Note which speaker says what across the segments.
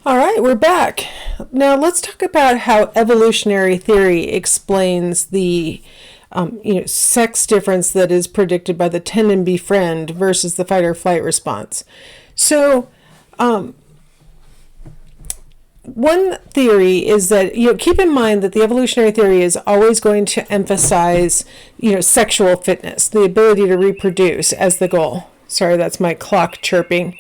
Speaker 1: All right, we're back. Now let's talk about how evolutionary theory explains the sex difference that is predicted by the tend and befriend versus the fight or flight response. So, one theory is that, keep in mind that the evolutionary theory is always going to emphasize, sexual fitness, the ability to reproduce as the goal. Sorry, that's my clock chirping.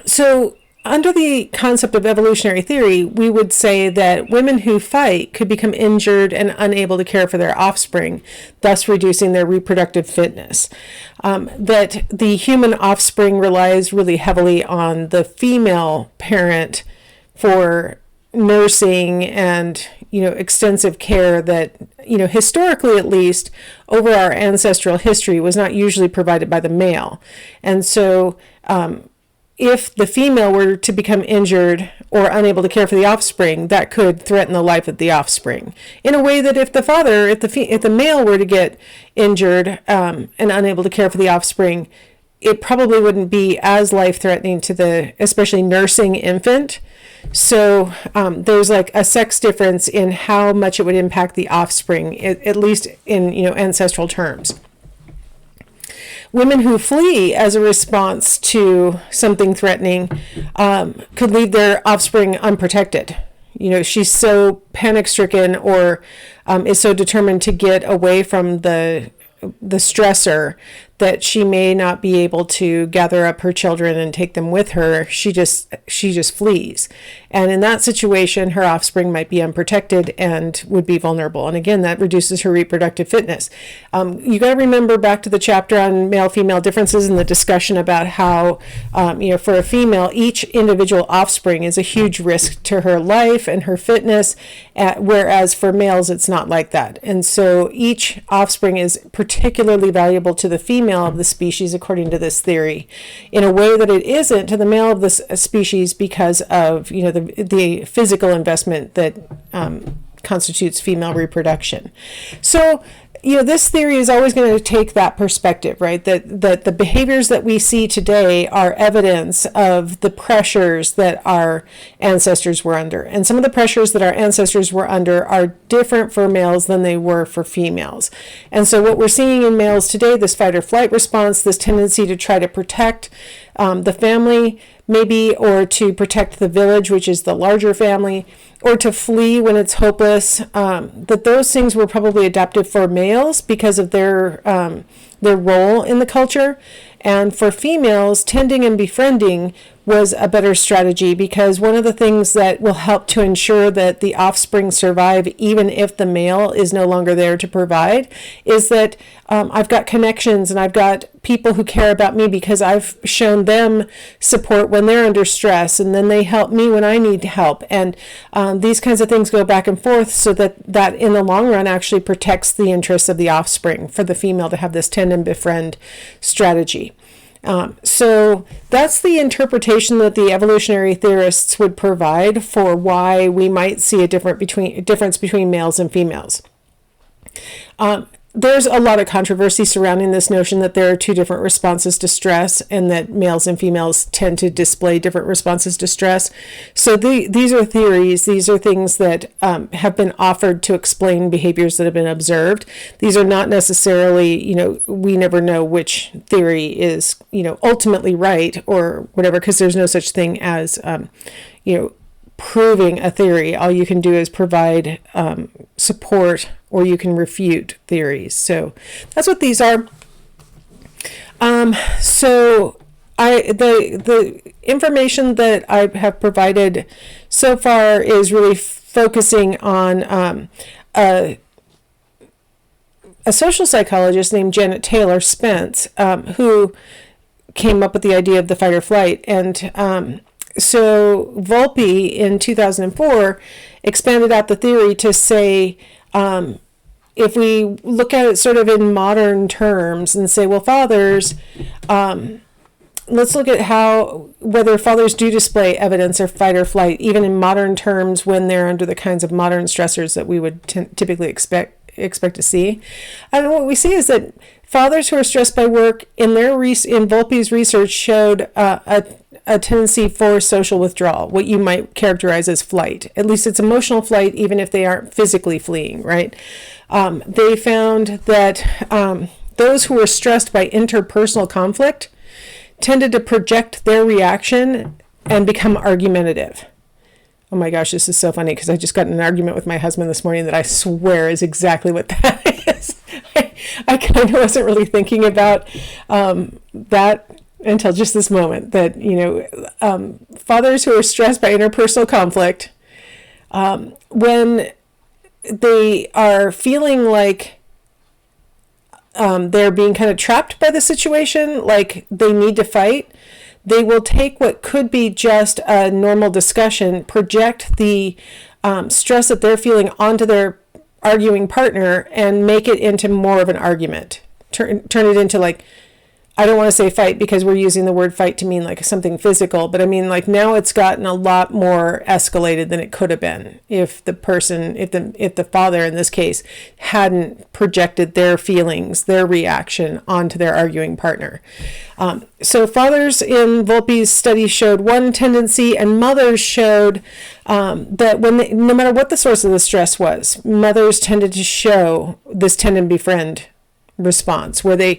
Speaker 1: So, under the concept of evolutionary theory, we would say that women who fight could become injured and unable to care for their offspring, thus reducing their reproductive fitness. That the human offspring relies really heavily on the female parent for nursing and extensive care that historically, at least over our ancestral history, was not usually provided by the male. And so if the female were to become injured or unable to care for the offspring, that could threaten the life of the offspring. In a way that if the male were to get injured and unable to care for the offspring, it probably wouldn't be as life-threatening to the especially nursing infant. So there's like a sex difference in how much it would impact the offspring, at least in ancestral terms. Women who flee as a response to something threatening could leave their offspring unprotected. She's so panic-stricken or is so determined to get away from the stressor that she may not be able to gather up her children and take them with her. She just flees. And in that situation, her offspring might be unprotected and would be vulnerable. And again, that reduces her reproductive fitness. You got to remember back to the chapter on male-female differences and the discussion about how, for a female, each individual offspring is a huge risk to her life and her fitness, whereas for males, it's not like that. And so each offspring is particularly valuable to the female of the species, according to this theory, in a way that it isn't to the male of the species because of the physical investment that constitutes female reproduction. So this theory is always going to take that perspective, right? That the behaviors that we see today are evidence of the pressures that our ancestors were under. And some of the pressures that our ancestors were under are different for males than they were for females. And so what we're seeing in males today, this fight or flight response, this tendency to try to protect the family, maybe, or to protect the village, which is the larger family, or to flee when it's hopeless, that those things were probably adaptive for males because of their role in the culture. And for females, tending and befriending was a better strategy because one of the things that will help to ensure that the offspring survive, even if the male is no longer there to provide, is that I've got connections and I've got people who care about me because I've shown them support when they're under stress, and then they help me when I need help. And these kinds of things go back and forth so that in the long run actually protects the interests of the offspring for the female to have this tend and befriend strategy. So that's the interpretation that the evolutionary theorists would provide for why we might see a difference between males and females. There's a lot of controversy surrounding this notion that there are two different responses to stress and that males and females tend to display different responses to stress. So these are theories. These are things that have been offered to explain behaviors that have been observed. These are not necessarily, we never know which theory is, ultimately right or whatever, because there's no such thing as, proving a theory. All you can do is provide support, or you can refute theories. So that's what these are. So the information that I have provided so far is really focusing on a social psychologist named Janet Taylor Spence, who came up with the idea of the fight or flight. And so Volpe in 2004 expanded out the theory to say, if we look at it sort of in modern terms and say, well, fathers, let's look at whether fathers do display evidence of fight or flight, even in modern terms when they're under the kinds of modern stressors that we would typically expect to see. And what we see is that fathers who are stressed by work, in Volpe's research, showed a a tendency for social withdrawal, what you might characterize as flight. At least it's emotional flight, even if they aren't physically fleeing, right? They found that those who were stressed by interpersonal conflict tended to project their reaction and become argumentative. Oh my gosh, this is so funny because I just got in an argument with my husband this morning that I swear is exactly what that is. I kind of wasn't really thinking about that until just this moment, that, fathers who are stressed by interpersonal conflict, when they are feeling like they're being kind of trapped by the situation, like they need to fight, they will take what could be just a normal discussion, project the stress that they're feeling onto their arguing partner, and make it into more of an argument. Turn it into, like, I don't want to say fight because we're using the word fight to mean like something physical, but I mean, like, now it's gotten a lot more escalated than it could have been if the person, if the father in this case hadn't projected their feelings, their reaction onto their arguing partner. So fathers in Volpe's study showed one tendency, and mothers showed that no matter what the source of the stress was, mothers tended to show this tend and befriend response, where they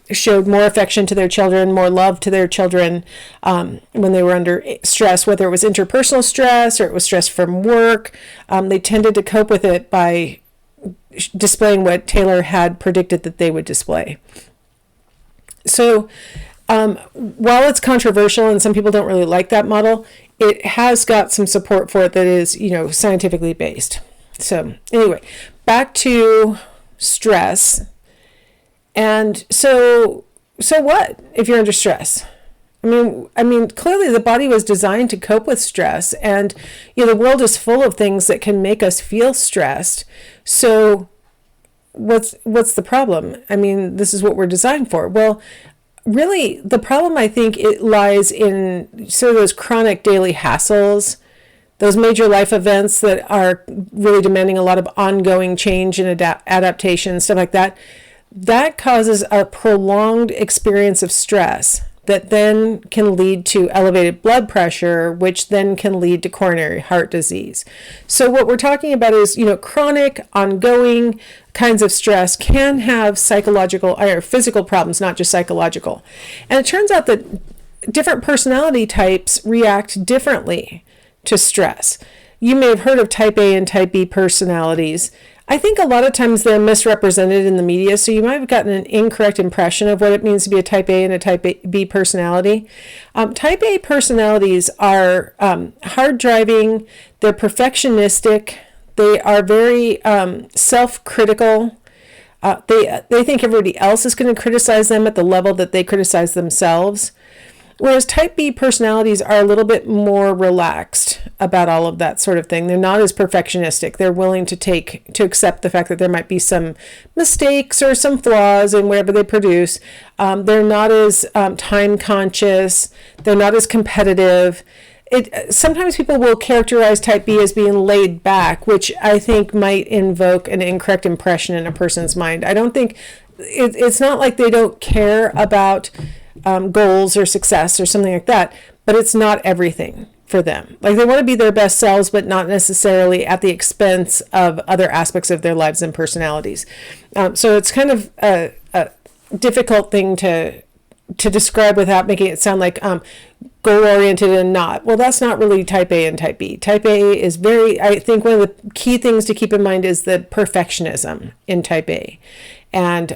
Speaker 1: showed more affection to their children, more love to their children when they were under stress, whether it was interpersonal stress or it was stress from work. They tended to cope with it by displaying what Taylor had predicted that they would display. So while it's controversial and some people don't really like that model, it has got some support for it that is, scientifically based. So anyway, back to stress. And so what if you're under stress? I mean, clearly the body was designed to cope with stress, and the world is full of things that can make us feel stressed. So what's the problem? I mean, this is what we're designed for. Well, really, the problem, I think, it lies in sort of those chronic daily hassles, those major life events that are really demanding a lot of ongoing change and adaptation, stuff like that. That causes a prolonged experience of stress that then can lead to elevated blood pressure, which then can lead to coronary heart disease. So what we're talking about is, chronic, ongoing kinds of stress can have psychological or physical problems, not just psychological. And it turns out that different personality types react differently to stress. You may have heard of type A and type B personalities. I think a lot of times they're misrepresented in the media, so you might have gotten an incorrect impression of what it means to be a type A and a type B personality. Type A personalities are hard driving, they're perfectionistic, they are very self-critical. They think everybody else is going to criticize them at the level that they criticize themselves. Whereas type B personalities are a little bit more relaxed about all of that sort of thing. They're not as perfectionistic. They're willing to accept the fact that there might be some mistakes or some flaws in whatever they produce. They're not as time conscious. They're not as competitive. Sometimes people will characterize type B as being laid back, which I think might invoke an incorrect impression in a person's mind. I don't think it's not like they don't care about goals or success or something like that, but it's not everything for them. Like, they want to be their best selves, but not necessarily at the expense of other aspects of their lives and personalities. So it's kind of a difficult thing to describe without making it sound like goal-oriented and not. Well, that's not really type A and type B. Type A is I think one of the key things to keep in mind is the perfectionism in type A, and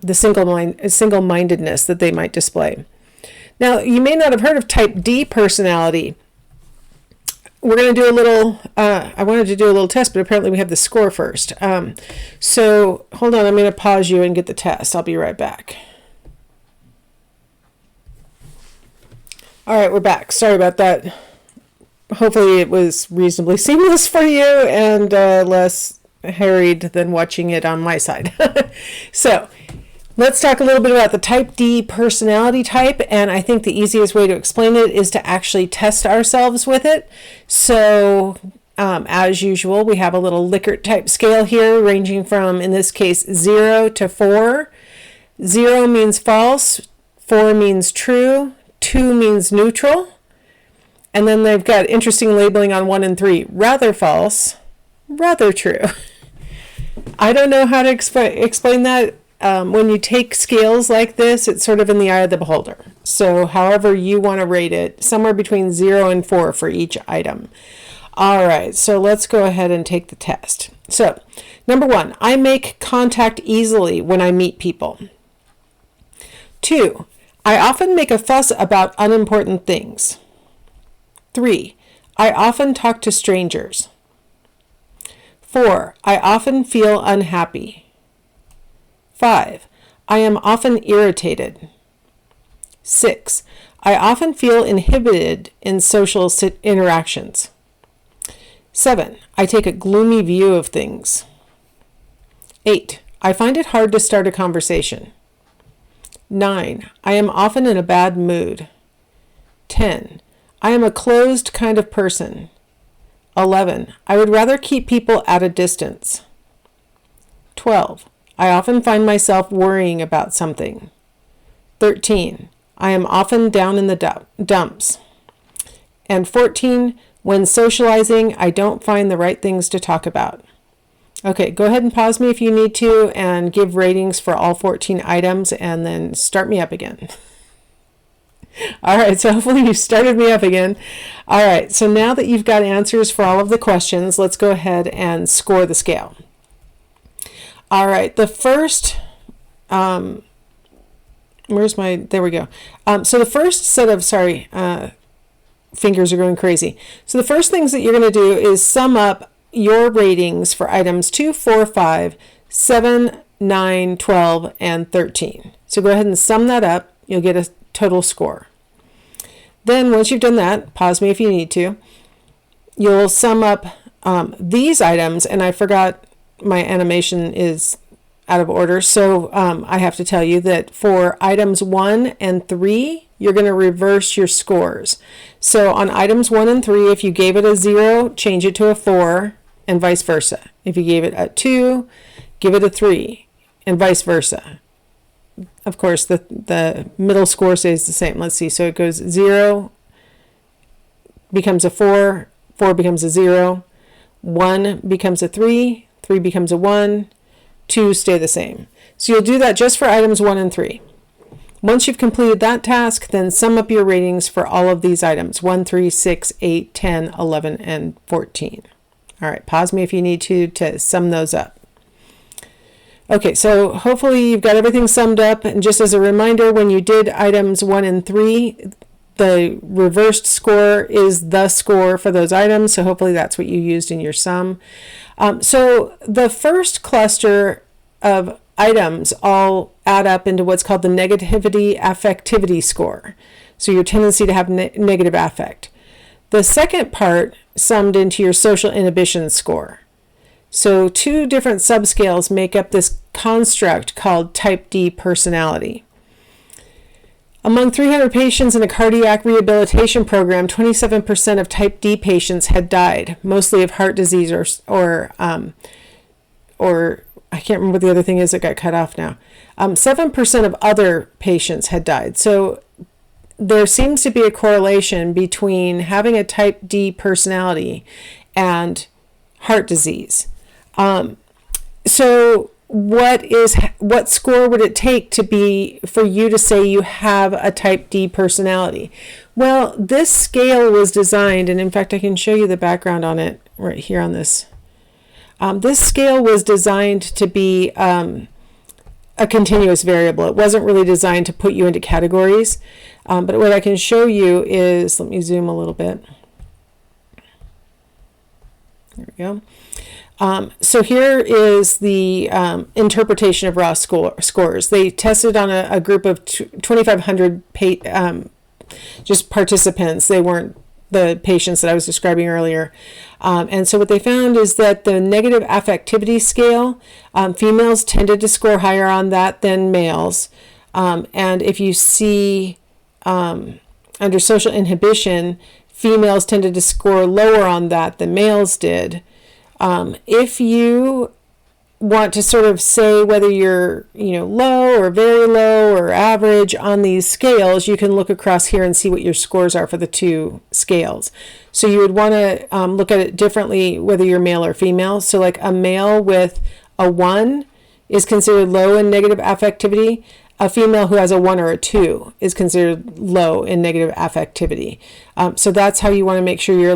Speaker 1: the single-mindedness that they might display. Now, you may not have heard of type D personality. We're going to do a little, I wanted to do a little test, but apparently we have the score first. So hold on, I'm going to pause you and get the test. I'll be right back. All right, we're back. Sorry about that. Hopefully it was reasonably seamless for you and less harried than watching it on my side. So let's talk a little bit about the type D personality type, and I think the easiest way to explain it is to actually test ourselves with it. So as usual, we have a little Likert type scale here ranging from, in this case, 0 to 4. 0 means false, 4 means true, 2 means neutral. And then they've got interesting labeling on 1 and 3. Rather false, rather true. I don't know how to explain that. When you take scales like this, it's sort of in the eye of the beholder. So however you want to rate it, somewhere between 0 and 4 for each item. All right, so let's go ahead and take the test. So, number 1, I make contact easily when I meet people. 2, I often make a fuss about unimportant things. 3, I often talk to strangers. 4, I often feel unhappy. 5, I am often irritated. 6, I often feel inhibited in social interactions. 7, I take a gloomy view of things. 8, I find it hard to start a conversation. 9, I am often in a bad mood. 10, I am a closed kind of person. 11, I would rather keep people at a distance. 12, I often find myself worrying about something. 13, I am often down in the dumps. And 14, when socializing, I don't find the right things to talk about. Okay, go ahead and pause me if you need to and give ratings for all 14 items and then start me up again. All right, so hopefully you started me up again. All right, so now that you've got answers for all of the questions, let's go ahead and score the scale. All right, the first, there we go. So the first set of, fingers are going crazy. So the first things that you're going to do is sum up your ratings for items 2, 4, 5, 7, 9, 12, and 13. So go ahead and sum that up. You'll get a total score. Then once you've done that, pause me if you need to, you'll sum up these items, and I forgot my animation is out of order, so I have to tell you that for items 1 and 3, you're going to reverse your scores. So on items 1 and 3, if you gave it a 0, change it to a 4, and vice versa. If you gave it a 2, give it a 3, and vice versa. Of course, the middle score stays the same. Let's see. So it goes 0, becomes a 4, 4 becomes a 0, 1 becomes a 3, 3 becomes a 1, 2 stay the same. So you'll do that just for items 1 and 3. Once you've completed that task, then sum up your ratings for all of these items, 1, 3, 6, 8, 10, 11, and 14. All right, pause me if you need to sum those up. Okay, so hopefully you've got everything summed up. And just as a reminder, when you did items 1 and 3, the reversed score is the score for those items. So hopefully that's what you used in your sum. So the first cluster of items all add up into what's called the negativity affectivity score. So your tendency to have negative affect. The second part summed into your social inhibition score. So 2 different subscales make up this construct called type D personality. Among 300 patients in a cardiac rehabilitation program, 27% of type D patients had died, mostly of heart disease or I can't remember what the other thing is that got cut off now. 7% of other patients had died. So there seems to be a correlation between having a type D personality and heart disease. So what score would it take for you to say you have a type D personality? Well, this scale was designed, and in fact I can show you the background on it right here on this. This scale was designed to be a continuous variable. It wasn't really designed to put you into categories, but what I can show you is, let me zoom a little bit. There we go. So here is the interpretation of raw scores. They tested on a group of 2,500 just participants. They weren't the patients that I was describing earlier. And so what they found is that the negative affectivity scale, females tended to score higher on that than males. And if you see under social inhibition, females tended to score lower on that than males did. If you want to sort of say whether you're, low or very low or average on these scales, you can look across here and see what your scores are for the two scales. So you would want to look at it differently whether you're male or female. So like a male with a 1 is considered low in negative affectivity. A female who has a 1 or a 2 is considered low in negative affectivity. So that's how you want to make sure you're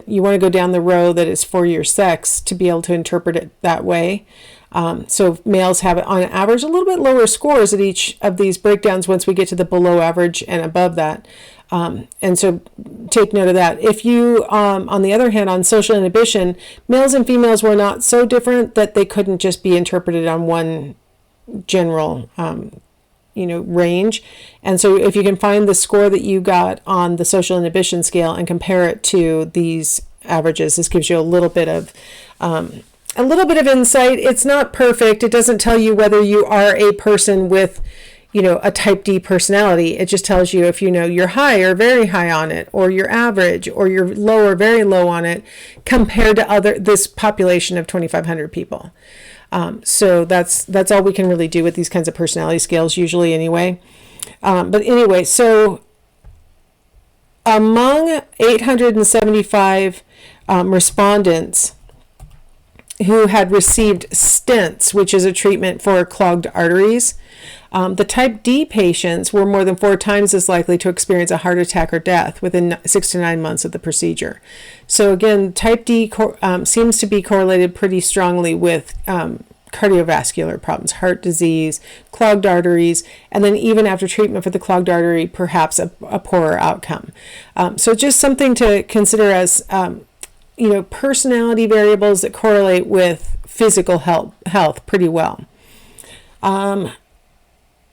Speaker 1: you want to go down the row that is for your sex to be able to interpret it that way. So males have, on average, a little bit lower scores at each of these breakdowns once we get to the below average and above that. And so take note of that. If you, on the other hand, on social inhibition, males and females were not so different that they couldn't just be interpreted on one general range. And so if you can find the score that you got on the social inhibition scale and compare it to these averages, this gives you a little bit of insight. It's not perfect. It doesn't tell you whether you are a person with, a type D personality. It just tells you if you're high or very high on it, or you're average, or you're low or very low on it, compared to this population of 2,500 people. So that's all we can really do with these kinds of personality scales usually anyway. But anyway, so among 875 respondents who had received stents, which is a treatment for clogged arteries, the type D patients were more than 4 times as likely to experience a heart attack or death within 6 to 9 months of the procedure. So again, type D seems to be correlated pretty strongly with cardiovascular problems, heart disease, clogged arteries, and then even after treatment for the clogged artery, perhaps a poorer outcome. So just something to consider as personality variables that correlate with physical health pretty well.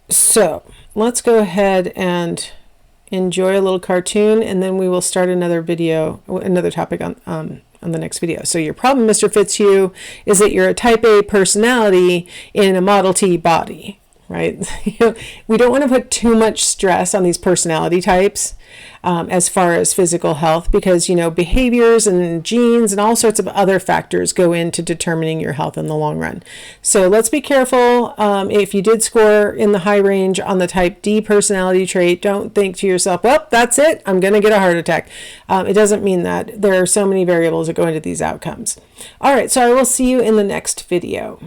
Speaker 1: So let's go ahead and enjoy a little cartoon, and then we will start another topic on the next video. So your problem, Mr. Fitzhugh, is that you're a type A personality in a Model T body, right? We don't want to put too much stress on these personality types as far as physical health, because behaviors and genes and all sorts of other factors go into determining your health in the long run. So let's be careful. If you did score in the high range on the type D personality trait, don't think to yourself, well, that's it, I'm going to get a heart attack. It doesn't mean that. There are so many variables that go into these outcomes. All right, so I will see you in the next video.